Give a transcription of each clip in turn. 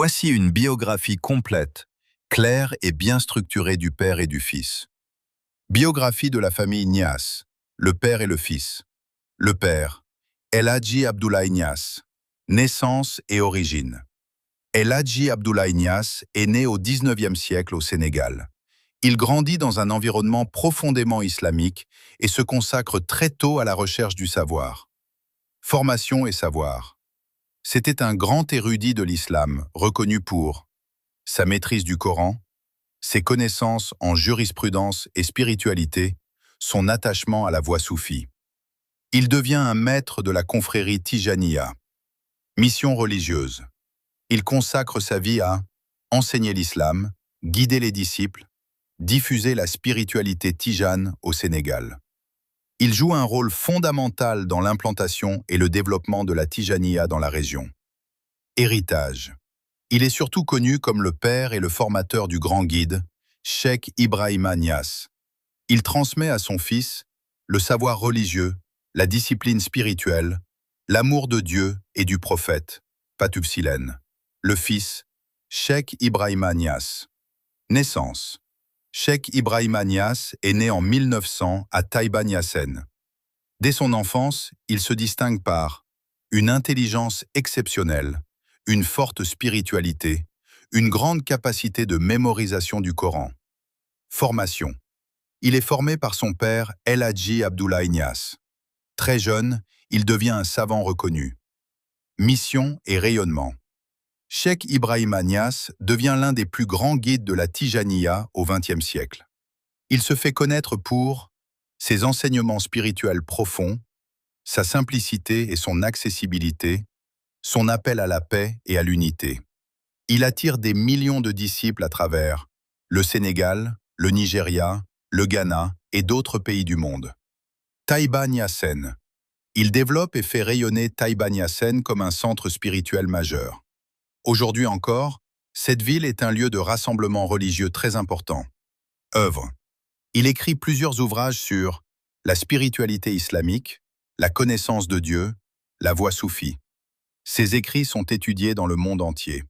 Voici une biographie complète, claire et bien structurée du père et du fils. Biographie de la famille Niasse, le père et le fils. Le père, El Hadji Abdoulaye Niasse. Naissance et origine. El Hadji Abdoulaye Niasse est né au XIXe siècle au Sénégal. Il grandit dans un environnement profondément islamique et se consacre très tôt à la recherche du savoir. Formation et savoir. C'était un grand érudit de l'islam, reconnu pour sa maîtrise du Coran, ses connaissances en jurisprudence et spiritualité, son attachement à la voie soufie. Il devient un maître de la confrérie Tijaniya. Mission religieuse. Il consacre sa vie à enseigner l'islam, guider les disciples, diffuser la spiritualité tijane au Sénégal. Il joue un rôle fondamental dans l'implantation et le développement de la Tijaniya dans la région. Héritage. Il est surtout connu comme le père et le formateur du grand guide, Cheikh Ibrahima Niasse. Il transmet à son fils le savoir religieux, la discipline spirituelle, l'amour de Dieu et du prophète, Patufsilen. Le fils, Cheikh Ibrahima Niasse. Naissance. Cheikh Ibrahima Niasse est né en 1900 à Taïba Niassène. Dès son enfance, il se distingue par une intelligence exceptionnelle, une forte spiritualité, une grande capacité de mémorisation du Coran. Formation. Il est formé par son père El Hadji Abdoulaye Niasse. Très jeune, il devient un savant reconnu. Mission et rayonnement. Cheikh Ibrahima Niasse devient l'un des plus grands guides de la Tijaniya au XXe siècle. Il se fait connaître pour ses enseignements spirituels profonds, sa simplicité et son accessibilité, son appel à la paix et à l'unité. Il attire des millions de disciples à travers le Sénégal, le Nigeria, le Ghana et d'autres pays du monde. Taïba Niassène. Il développe et fait rayonner Taïba Niassène comme un centre spirituel majeur. Aujourd'hui encore, cette ville est un lieu de rassemblement religieux très important. Œuvre. Il écrit plusieurs ouvrages sur la spiritualité islamique, la connaissance de Dieu, la voie soufie. Ses écrits sont étudiés dans le monde entier.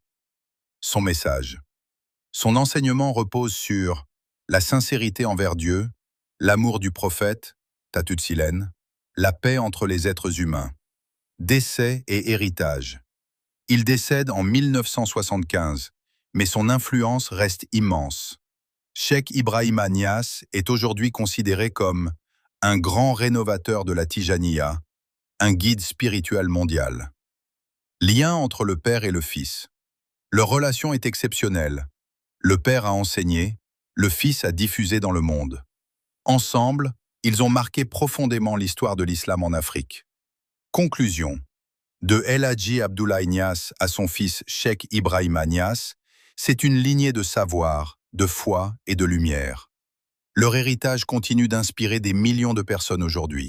Son message. Son enseignement repose sur la sincérité envers Dieu, l'amour du prophète, Patufsilen, la paix entre les êtres humains. Décès et héritage. Il décède en 1975, mais son influence reste immense. Cheikh Ibrahima Niasse est aujourd'hui considéré comme un grand rénovateur de la Tijaniya, un guide spirituel mondial. Lien entre le père et le fils. Leur relation est exceptionnelle. Le père a enseigné, le fils a diffusé dans le monde. Ensemble, ils ont marqué profondément l'histoire de l'islam en Afrique. Conclusion. De El Hadji Abdoulaye Niasse à son fils Cheikh Ibrahima Niasse, c'est une lignée de savoir, de foi et de lumière. Leur héritage continue d'inspirer des millions de personnes aujourd'hui.